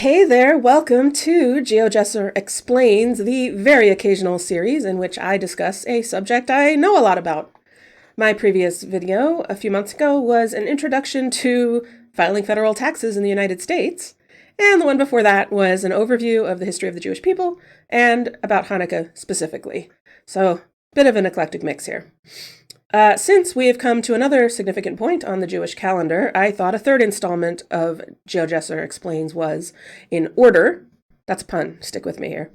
Hey there, welcome to GeoJesser Explains, the very occasional series in which I discuss a subject I know a lot about. My previous video a few months ago was an introduction to filing federal taxes in the United States, and the one before that was an overview of the history of the Jewish people and about Hanukkah specifically. So, bit of an eclectic mix here. Since we have come to another significant point on the Jewish calendar, I thought a third installment of GeoJesser Explains was in order. That's a pun, stick with me here.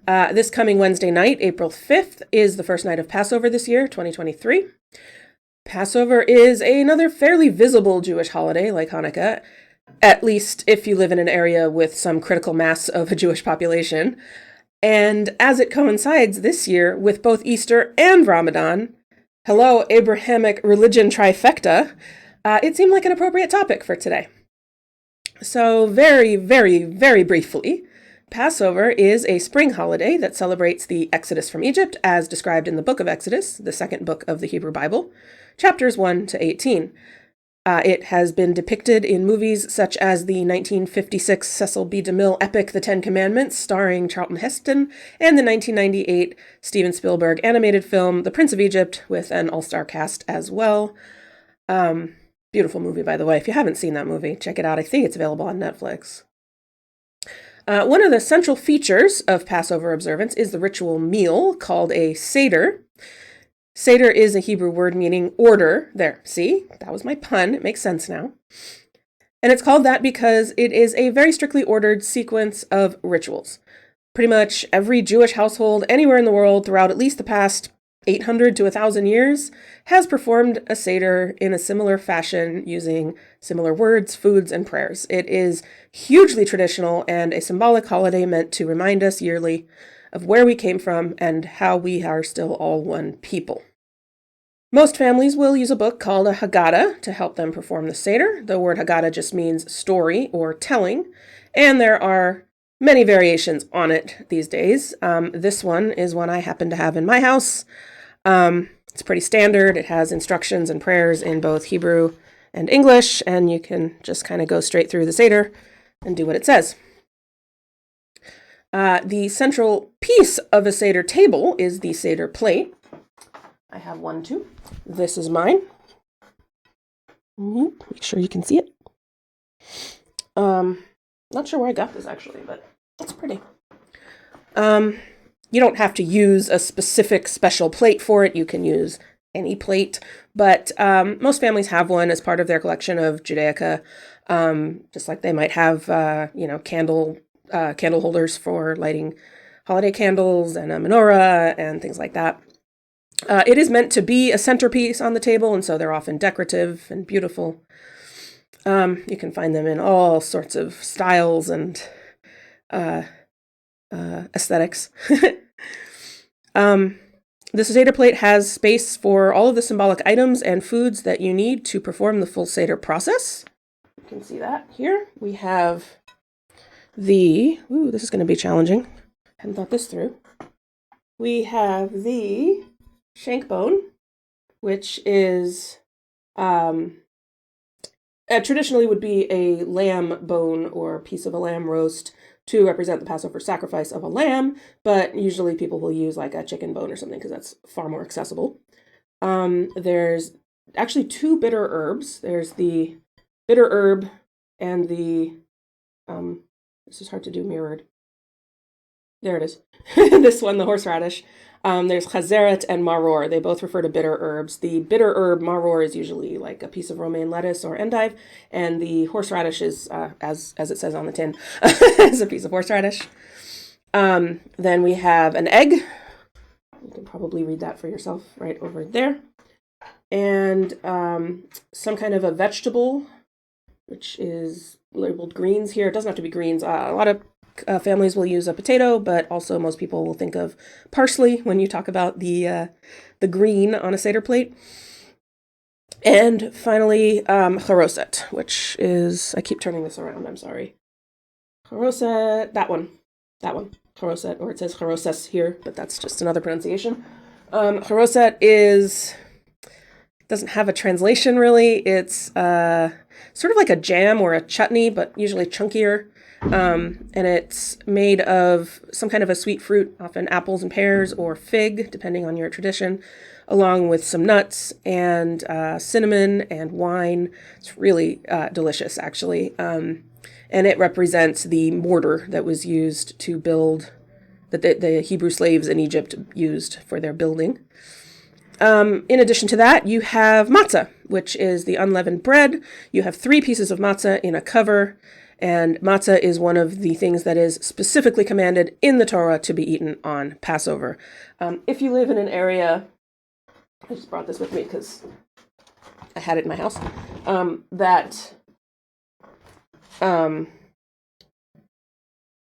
This coming Wednesday night, April 5th, is the first night of Passover this year, 2023. Passover is another fairly visible Jewish holiday like Hanukkah, at least if you live in an area with some critical mass of a Jewish population. And as it coincides this year with both Easter and Ramadan, hello, Abrahamic religion trifecta, it seemed like an appropriate topic for today. So very, very, very briefly, Passover is a spring holiday that celebrates the Exodus from Egypt as described in the book of Exodus, the second book of the Hebrew Bible, chapters 1 to 18. It has been depicted in movies such as the 1956 Cecil B. DeMille epic The Ten Commandments, starring Charlton Heston, and the 1998 Steven Spielberg animated film The Prince of Egypt, with an all-star cast as well. Beautiful movie, by the way. If you haven't seen that movie, check it out. I think it's available on Netflix. One of the central features of Passover observance is the ritual meal called a Seder. Seder is a Hebrew word meaning order. There, see? That was my pun. It makes sense now. And it's called that because it is a very strictly ordered sequence of rituals. Pretty much every Jewish household anywhere in the world throughout at least the past 800 to 1,000 years has performed a Seder in a similar fashion using similar words, foods, and prayers. It is hugely traditional and a symbolic holiday meant to remind us yearly of where we came from and how we are still all one people. Most families will use a book called a Haggadah to help them perform the Seder. The word Haggadah just means story or telling, and there are many variations on it these days. This one is one I happen to have in my house. It's pretty standard. It has instructions and prayers in both Hebrew and English, and you can just kind of go straight through the Seder and do what it says. The central piece of a Seder table is the Seder plate. I have one too. This is mine. Make sure you can see it. Not sure where I got this actually, but it's pretty. You don't have to use a specific special plate for it. You can use any plate, but most families have one as part of their collection of Judaica, just like they might have, candle holders for lighting holiday candles and a menorah and things like that. It is meant to be a centerpiece on the table, and so they're often decorative and beautiful. You can find them in all sorts of styles and aesthetics. The Seder plate has space for all of the symbolic items and foods that you need to perform the full Seder process. You can see that here. We have this is going to be challenging. Hadn't thought this through. We have the shank bone, which is traditionally would be a lamb bone or piece of a lamb roast to represent the Passover sacrifice of a lamb, but usually people will use like a chicken bone or something because that's far more accessible. There's actually two bitter herbs. There's the bitter herb and the this is hard to do mirrored. There it is. This one, the horseradish. There's chazeret and maror. They both refer to bitter herbs. The bitter herb maror is usually like a piece of romaine lettuce or endive, and the horseradish is, as it says on the tin, is a piece of horseradish. Then we have an egg. You can probably read that for yourself right over there. And some kind of a vegetable, which is labeled greens here. It doesn't have to be greens. A lot of families will use a potato, but also most people will think of parsley when you talk about the green on a Seder plate. And finally, charoset, which is, I keep turning this around, I'm sorry. Charoset, that one, charoset, or it says charoses here, but that's just another pronunciation. Charoset doesn't have a translation really. It's sort of like a jam or a chutney, but usually chunkier. and it's made of some kind of a sweet fruit, often apples and pears or fig, depending on your tradition, along with some nuts and cinnamon and wine. It's really delicious, actually. And it represents the mortar that was used to build, that the Hebrew slaves in Egypt used for their building. In addition to that, you have matzah, which is the unleavened bread. You have 3 pieces of matzah in a cover, and matzah is one of the things that is specifically commanded in the Torah to be eaten on Passover. If you live in an area, I just brought this with me because I had it in my house,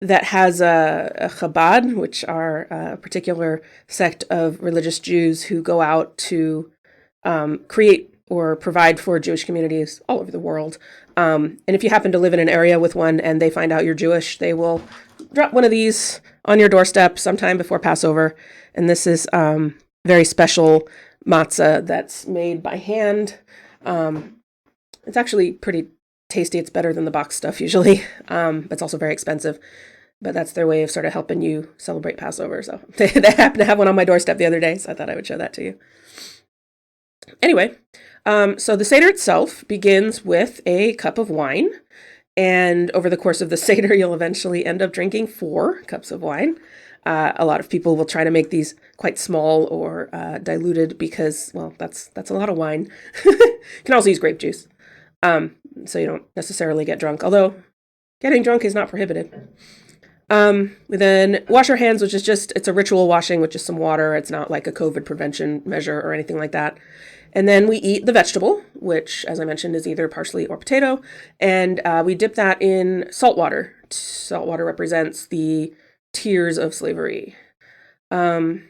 that has a Chabad, which are a particular sect of religious Jews who go out to create or provide for Jewish communities all over the world. And if you happen to live in an area with one and they find out you're Jewish, they will drop one of these on your doorstep sometime before Passover. And this is very special matzah that's made by hand. It's actually pretty tasty. It's better than the box stuff usually. It's also very expensive. But that's their way of sort of helping you celebrate Passover. So they happened to have one on my doorstep the other day, so I thought I would show that to you. Anyway, so the Seder itself begins with a cup of wine. And over the course of the Seder, you'll eventually end up drinking 4 cups of wine. A lot of people will try to make these quite small or diluted because, well, that's a lot of wine. You can also use grape juice, so you don't necessarily get drunk, although getting drunk is not prohibited. We then wash our hands, which is it's a ritual washing with just some water. It's not like a COVID prevention measure or anything like that. And then we eat the vegetable, which, as I mentioned, is either parsley or potato. And we dip that in salt water. Salt water represents the tears of slavery. Then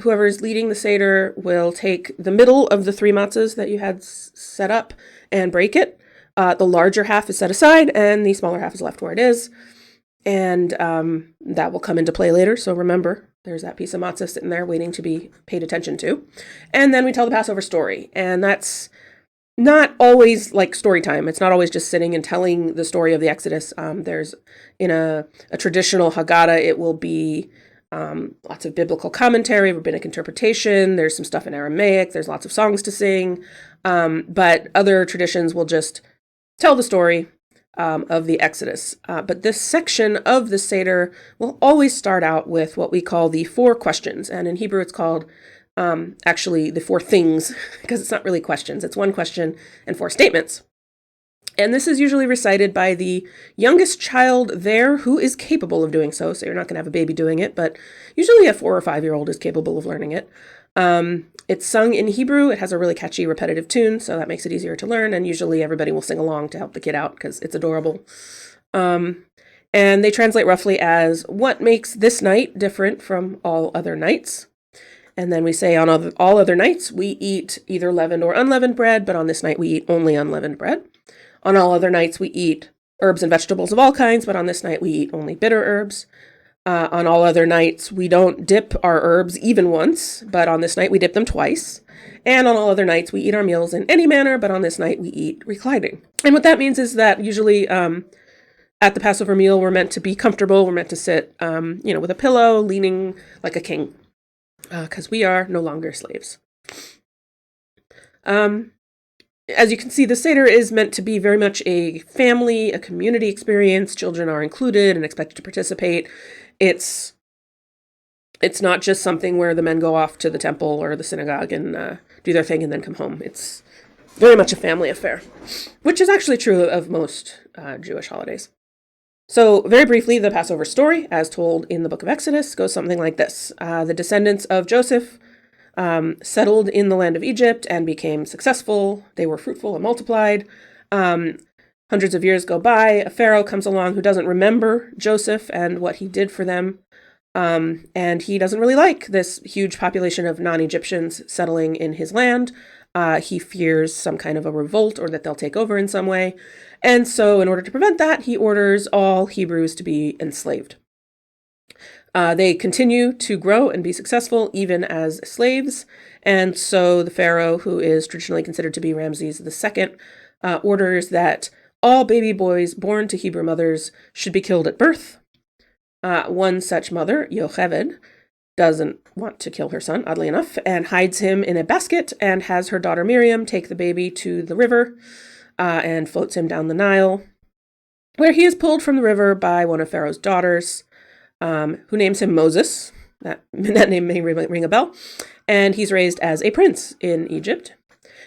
whoever's leading the Seder will take the middle of the 3 matzahs that you had set up and break it. The larger half is set aside, and the smaller half is left where it is. And that will come into play later. So remember, there's that piece of matzah sitting there waiting to be paid attention to. And then we tell the Passover story. And that's not always like story time. It's not always just sitting and telling the story of the Exodus. There's, in a traditional Haggadah, it will be lots of biblical commentary, rabbinic interpretation. There's some stuff in Aramaic. There's lots of songs to sing. But other traditions will just tell the story of the Exodus. But this section of the Seder will always start out with what we call the 4 questions. And in Hebrew, it's called actually the 4 things, because it's not really questions. It's 1 question and 4 statements. And this is usually recited by the youngest child there who is capable of doing so. So you're not going to have a baby doing it, but usually a 4 or 5-year-old is capable of learning it. It's sung in Hebrew. It has a really catchy, repetitive tune, so that makes it easier to learn. And usually everybody will sing along to help the kid out because it's adorable. And they translate roughly as, what makes this night different from all other nights? And then we say, on all other nights, we eat either leavened or unleavened bread, but on this night we eat only unleavened bread. On all other nights, we eat herbs and vegetables of all kinds, but on this night we eat only bitter herbs. On all other nights, we don't dip our herbs even once, but on this night we dip them twice. And on all other nights, we eat our meals in any manner, but on this night we eat reclining. And what that means is that usually at the Passover meal, we're meant to be comfortable. We're meant to sit, with a pillow, leaning like a king, because we are no longer slaves. As you can see, the Seder is meant to be very much a family, a community experience. Children are included and expected to participate. It's not just something where the men go off to the temple or the synagogue and do their thing and then come home. It's very much a family affair, which is actually true of most Jewish holidays. So very briefly, the Passover story, as told in the book of Exodus, goes something like this. The descendants of Joseph settled in the land of Egypt and became successful. They were fruitful and multiplied. Hundreds of years go by. A pharaoh comes along who doesn't remember Joseph and what he did for them. And he doesn't really like this huge population of non-Egyptians settling in his land. He fears some kind of a revolt or that they'll take over in some way. And so in order to prevent that, he orders all Hebrews to be enslaved. They continue to grow and be successful even as slaves. And so the pharaoh, who is traditionally considered to be Ramses II, orders that all baby boys born to Hebrew mothers should be killed at birth. One such mother, Yocheved, doesn't want to kill her son, oddly enough, and hides him in a basket and has her daughter Miriam take the baby to the river and floats him down the Nile, where he is pulled from the river by one of Pharaoh's daughters, who names him Moses. That name may ring a bell. And he's raised as a prince in Egypt.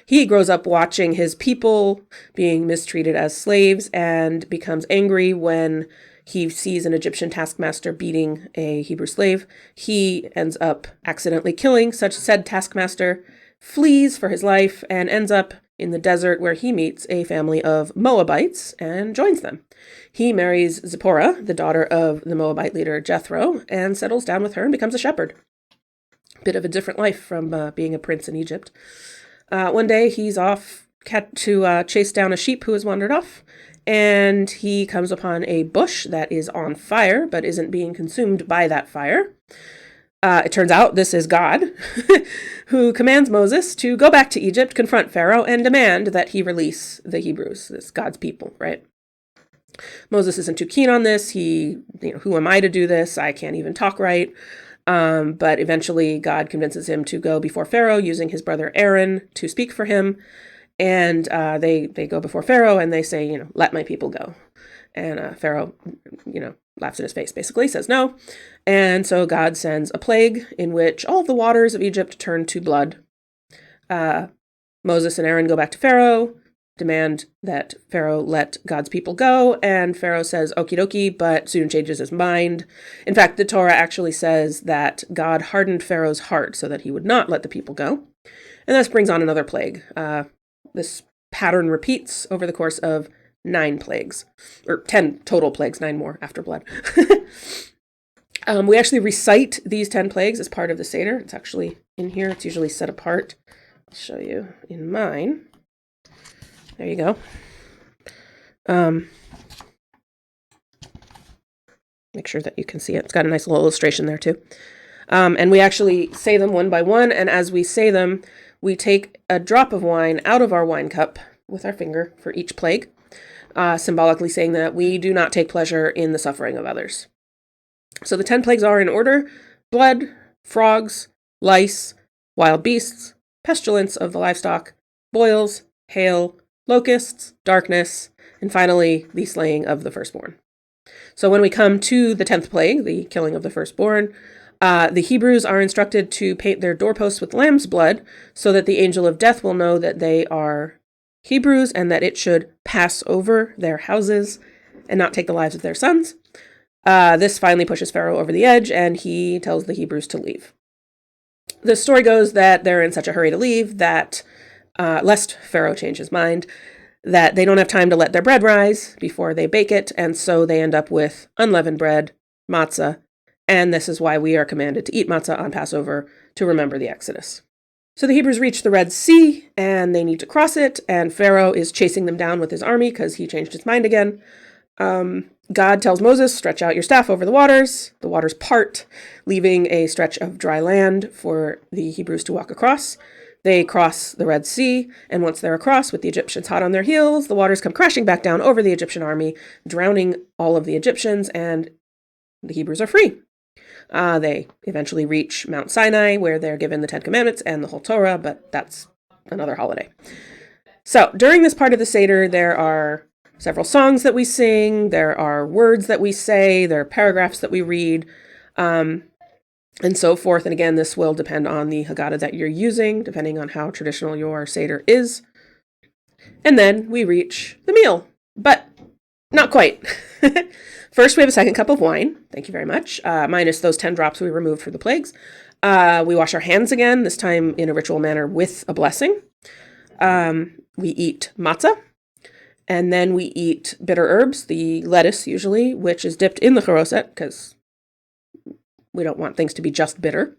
He grows up watching his people being mistreated as slaves and becomes angry when he sees an Egyptian taskmaster beating a Hebrew slave. He ends up accidentally killing such said taskmaster, flees for his life, and ends up in the desert where he meets a family of Moabites and joins them. He marries Zipporah, the daughter of the Moabite leader Jethro, and settles down with her and becomes a shepherd. Bit of a different life from being a prince in Egypt. One day he's off to chase down a sheep who has wandered off, and he comes upon a bush that is on fire but isn't being consumed by that fire. It turns out this is God, who commands Moses to go back to Egypt, confront Pharaoh, and demand that he release the Hebrews, this God's people, right? Moses isn't too keen on this. Who am I to do this? I can't even talk right. But eventually God convinces him to go before Pharaoh using his brother Aaron to speak for him. And they go before Pharaoh and they say, let my people go. And Pharaoh, laughs in his face, basically, says no. And so God sends a plague in which all the waters of Egypt turn to blood. Moses and Aaron go back to Pharaoh, demand that Pharaoh let God's people go, and Pharaoh says okie dokie, but soon changes his mind. In fact, the Torah actually says that God hardened Pharaoh's heart so that he would not let the people go. And this brings on another plague. This pattern repeats over the course of 9 plagues, or 10 total plagues, 9 more after blood. We actually recite these 10 plagues as part of the Seder. It's actually in here. It's usually set apart. I'll show you in mine. There you go. Make sure that you can see it. It's got a nice little illustration there too. And we actually say them one by one. And as we say them, we take a drop of wine out of our wine cup with our finger for each plague, symbolically saying that we do not take pleasure in the suffering of others. So the 10 plagues are in order: blood, frogs, lice, wild beasts, pestilence of the livestock, boils, hail, locusts, darkness, and finally, the slaying of the firstborn. So when we come to the 10th plague, the killing of the firstborn, the Hebrews are instructed to paint their doorposts with lamb's blood so that the angel of death will know that they are Hebrews and that it should pass over their houses and not take the lives of their sons. This finally pushes Pharaoh over the edge, and he tells the Hebrews to leave. The story goes that they're in such a hurry to leave that, lest Pharaoh change his mind, that they don't have time to let their bread rise before they bake it, and so they end up with unleavened bread, matzah, and this is why we are commanded to eat matzah on Passover to remember the Exodus. So the Hebrews reach the Red Sea, and they need to cross it, and Pharaoh is chasing them down with his army because he changed his mind again. God tells Moses, stretch out your staff over the waters. The waters part, leaving a stretch of dry land for the Hebrews to walk across. They cross the Red Sea, and once they're across, with the Egyptians hot on their heels, the waters come crashing back down over the Egyptian army, drowning all of the Egyptians, and the Hebrews are free. They eventually reach Mount Sinai, where they're given the 10 Commandments and the whole Torah, but that's another holiday. So during this part of the Seder, there are several songs that we sing, there are words that we say, there are paragraphs that we read, and so forth. And again, this will depend on the Haggadah that you're using, depending on how traditional your Seder is. And then we reach the meal, but not quite. First, we have a second cup of wine. Thank you very much. Minus those 10 drops we removed for the plagues. We wash our hands again, this time in a ritual manner with a blessing. We eat matzah. And then we eat bitter herbs, the lettuce usually, which is dipped in the charoset because we don't want things to be just bitter.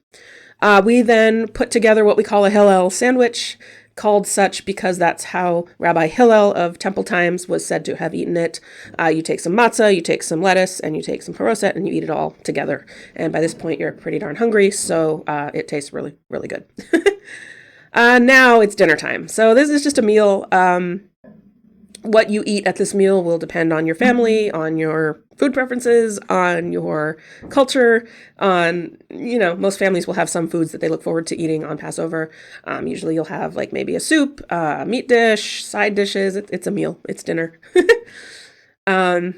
We then put together what we call a Hillel sandwich, called such because that's how Rabbi Hillel of Temple Times was said to have eaten it. You take some matzah, you take some lettuce, and you take some charoset, and you eat it all together. And by this point, you're pretty darn hungry, so it tastes really, really good. Now it's dinner time. So this is just a meal. What you eat at this meal will depend on your family, on your food preferences, on your culture, on, most families will have some foods that they look forward to eating on Passover. Usually you'll have like maybe a soup, a meat dish, side dishes. It's a meal. It's dinner. And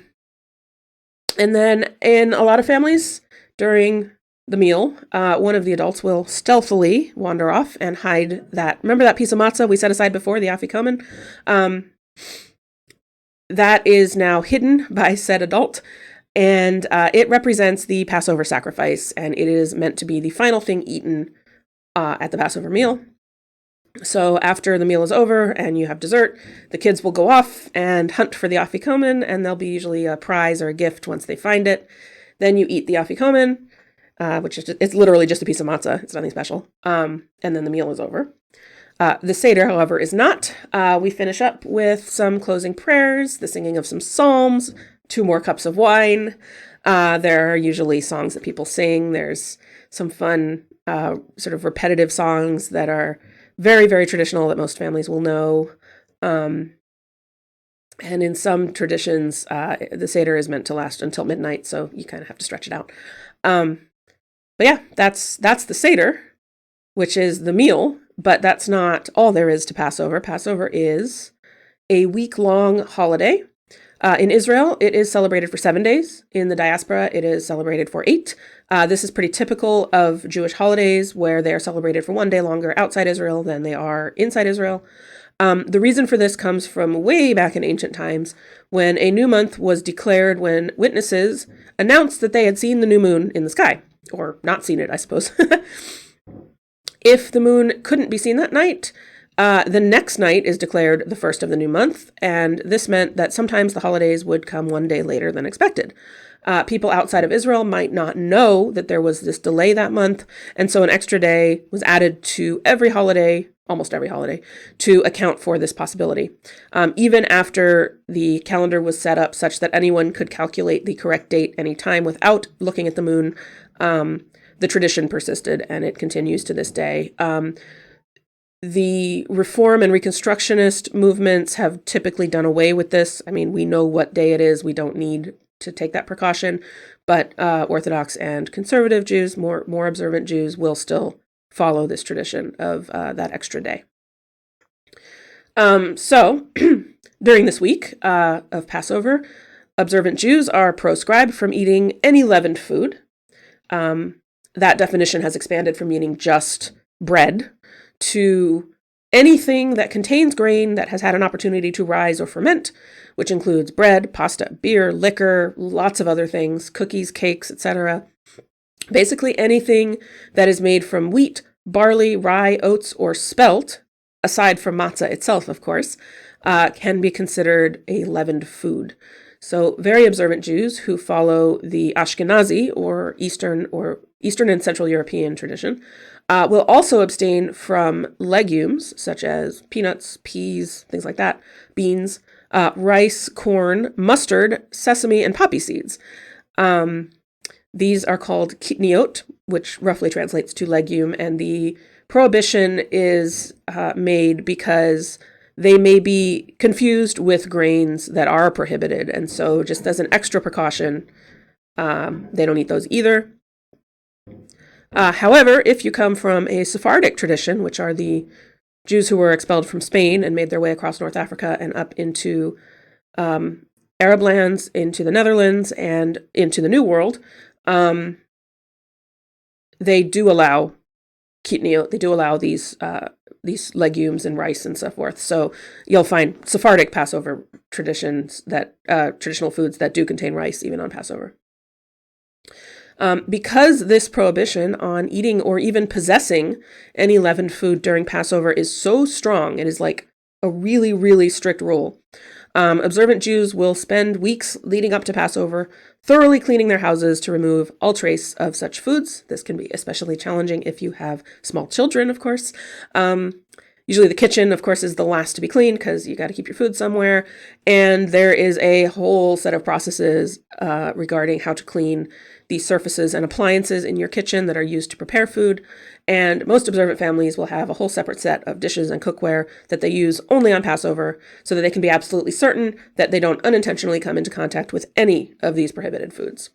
then in a lot of families, during the meal, one of the adults will stealthily wander off and hide remember that piece of matzah we set aside before, the afikomen? That is now hidden by said adult, and it represents the Passover sacrifice, and it is meant to be the final thing eaten at the Passover meal. So after the meal is over and you have dessert, the kids will go off and hunt for the afikomen, and there'll be usually a prize or a gift once they find it. Then you eat the afikomen, which is it's literally just a piece of matzah. It's nothing special. And then the meal is over. The Seder, however, is not. We finish up with some closing prayers, the singing of some psalms, 2 more cups of wine. There are usually songs that people sing. There's some fun, sort of repetitive songs that are very, very traditional that most families will know. And in some traditions, the Seder is meant to last until midnight, so you kind of have to stretch it out. But yeah, that's the Seder, which is the meal. But that's not all there is to Passover. Passover is a week-long holiday. In Israel, it is celebrated for 7 days. In the diaspora, it is celebrated for 8. This is pretty typical of Jewish holidays, where they are celebrated for 1 day longer outside Israel than they are inside Israel. The reason for this comes from way back in ancient times, when a new month was declared when witnesses announced that they had seen the new moon in the sky, or not seen it, I suppose. If the moon couldn't be seen that night, the next night is declared the first of the new month, and this meant that sometimes the holidays would come 1 day later than expected. People outside of Israel might not know that there was this delay that month, and so an extra day was added to every holiday, almost every holiday, to account for this possibility. Even after the calendar was set up such that anyone could calculate the correct date anytime without looking at the moon, the tradition persisted, and it continues to this day. The Reform and Reconstructionist movements have typically done away with this. I mean, we know what day it is. We don't need to take that precaution. But Orthodox and conservative Jews, more observant Jews, will still follow this tradition of that extra day. So during this week of Passover, observant Jews are proscribed from eating any leavened food. That definition has expanded from meaning just bread to anything that contains grain that has had an opportunity to rise or ferment, which includes bread, pasta, beer, liquor, lots of other things, cookies, cakes, etc. Basically anything that is made from wheat, barley, rye, oats, or spelt, aside from matzah itself, of course, can be considered a leavened food. So very observant Jews who follow the Ashkenazi or Eastern and Central European tradition will also abstain from legumes such as peanuts, peas, things like that, beans, rice, corn, mustard, sesame, and poppy seeds. These are called kitniot, which roughly translates to legume, and the prohibition is made because they may be confused with grains that are prohibited, and so just as an extra precaution, they don't eat those either. However, if you come from a Sephardic tradition, which are the Jews who were expelled from Spain and made their way across North Africa and up into Arab lands, into the Netherlands, and into the New World, they do allow kitniot. They do allow these legumes and rice and so forth. So you'll find Sephardic Passover traditions that traditional foods that do contain rice even on Passover. Because this prohibition on eating or even possessing any leavened food during Passover is so strong, it is like a really, really strict rule. Observant Jews will spend weeks leading up to Passover thoroughly cleaning their houses to remove all trace of such foods. This can be especially challenging if you have small children, of course. Usually the kitchen, of course, is the last to be cleaned because you got to keep your food somewhere. And there is a whole set of processes regarding how to clean the surfaces and appliances in your kitchen that are used to prepare food. And most observant families will have a whole separate set of dishes and cookware that they use only on Passover so that they can be absolutely certain that they don't unintentionally come into contact with any of these prohibited foods.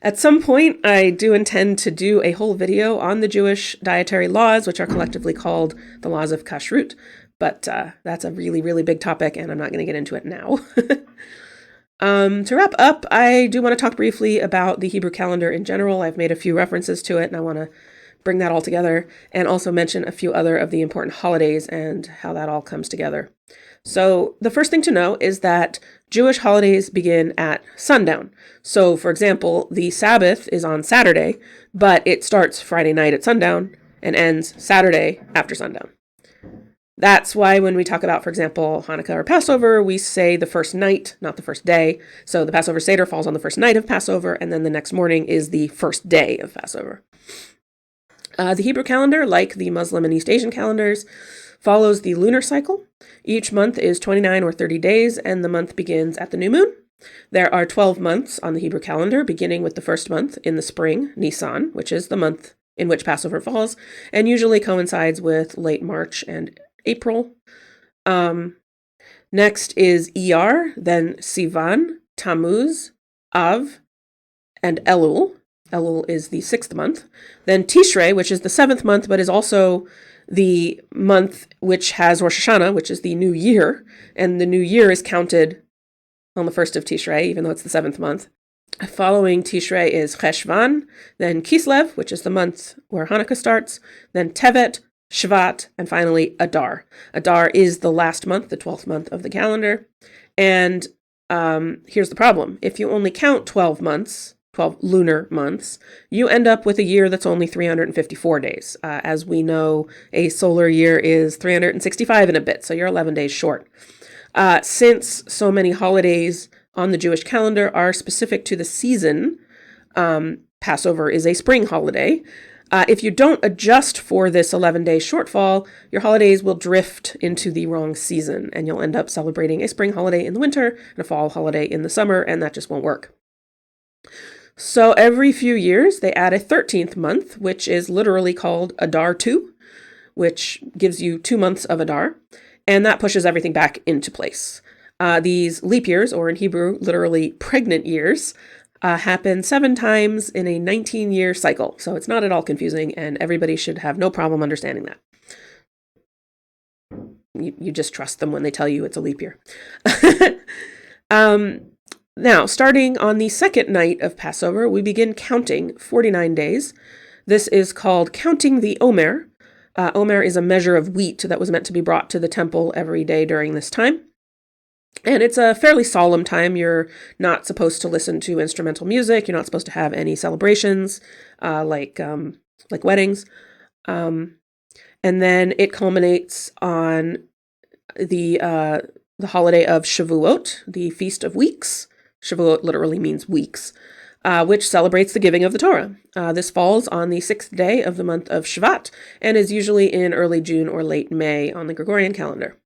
At some point, I do intend to do a whole video on the Jewish dietary laws, which are collectively called the laws of kashrut, but that's a really, really big topic, and I'm not going to get into it now. To wrap up, I do want to talk briefly about the Hebrew calendar in general. I've made a few references to it, and I want to bring that all together, and also mention a few other of the important holidays and how that all comes together. So the first thing to know is that Jewish holidays begin at sundown. So, for example, the Sabbath is on Saturday, but it starts Friday night at sundown and ends Saturday after sundown. That's why when we talk about, for example, Hanukkah or Passover, we say the first night, not the first day. So the Passover Seder falls on the first night of Passover, and then the next morning is the first day of Passover. The Hebrew calendar, like the Muslim and East Asian calendars, follows the lunar cycle. Each month is 29 or 30 days, and the month begins at the new moon. There are 12 months on the Hebrew calendar, beginning with the first month in the spring, Nisan, which is the month in which Passover falls, and usually coincides with late March and April. Next is Iyar, then Sivan, Tammuz, Av, and Elul. Elul is the 6th month. Then Tishrei, which is the 7th month, but is also the month which has Rosh Hashanah, which is the new year. And the new year is counted on the 1st of Tishrei, even though it's the 7th month. Following Tishrei is Cheshvan, then Kislev, which is the month where Hanukkah starts, then Tevet, Shvat, and finally Adar. Adar is the last month, the 12th month of the calendar. And here's the problem. If you only count 12 months, 12 lunar months, you end up with a year that's only 354 days. As we know, a solar year is 365 and a bit, so you're 11 days short. Since so many holidays on the Jewish calendar are specific to the season, Passover is a spring holiday. If you don't adjust for this 11-day shortfall, your holidays will drift into the wrong season, and you'll end up celebrating a spring holiday in the winter and a fall holiday in the summer, and that just won't work. So every few years, they add a 13th month, which is literally called Adar 2, which gives you 2 months of Adar, and that pushes everything back into place. These leap years, or in Hebrew, literally pregnant years, happen 7 times in a 19-year cycle. So it's not at all confusing, and everybody should have no problem understanding that. You just trust them when they tell you it's a leap year. Now, starting on the second night of Passover, we begin counting 49 days. This is called counting the Omer. Omer is a measure of wheat that was meant to be brought to the temple every day during this time. And it's a fairly solemn time. You're not supposed to listen to instrumental music. You're not supposed to have any celebrations like weddings. And then it culminates on the holiday of Shavuot, the Feast of Weeks. Shavuot literally means weeks, which celebrates the giving of the Torah. This falls on the 6th day of the month of Shvat and is usually in early June or late May on the Gregorian calendar.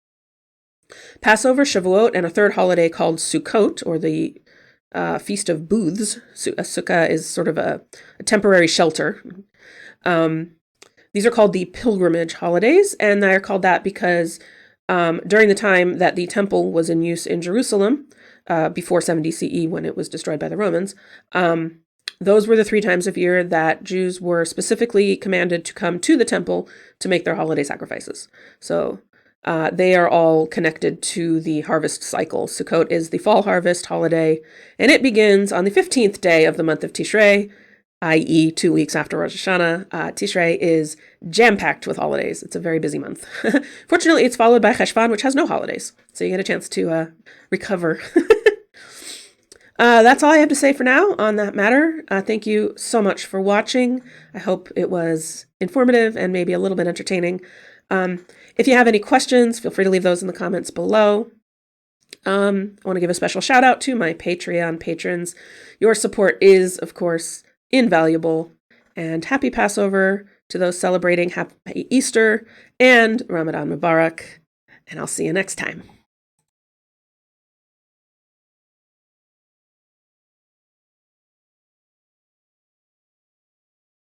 Passover, Shavuot, and a third holiday called Sukkot, or the Feast of Booths. A sukkah is sort of a temporary shelter. These are called the pilgrimage holidays, and they're called that because during the time that the temple was in use in Jerusalem, before 70 CE when it was destroyed by the Romans, those were the 3 times of year that Jews were specifically commanded to come to the temple to make their holiday sacrifices. So they are all connected to the harvest cycle. Sukkot is the fall harvest holiday, and it begins on the 15th day of the month of Tishrei, i.e. 2 weeks after Rosh Hashanah. Tishrei is jam-packed with holidays. It's a very busy month. Fortunately, it's followed by Cheshvan, which has no holidays, so you get a chance to recover. That's all I have to say for now on that matter. Thank you so much for watching. I hope it was informative and maybe a little bit entertaining. If you have any questions, feel free to leave those in the comments below. I want to give a special shout out to my Patreon patrons. Your support is, of course, invaluable. And happy Passover To those celebrating, Happy Easter and Ramadan Mubarak. And I'll see you next time.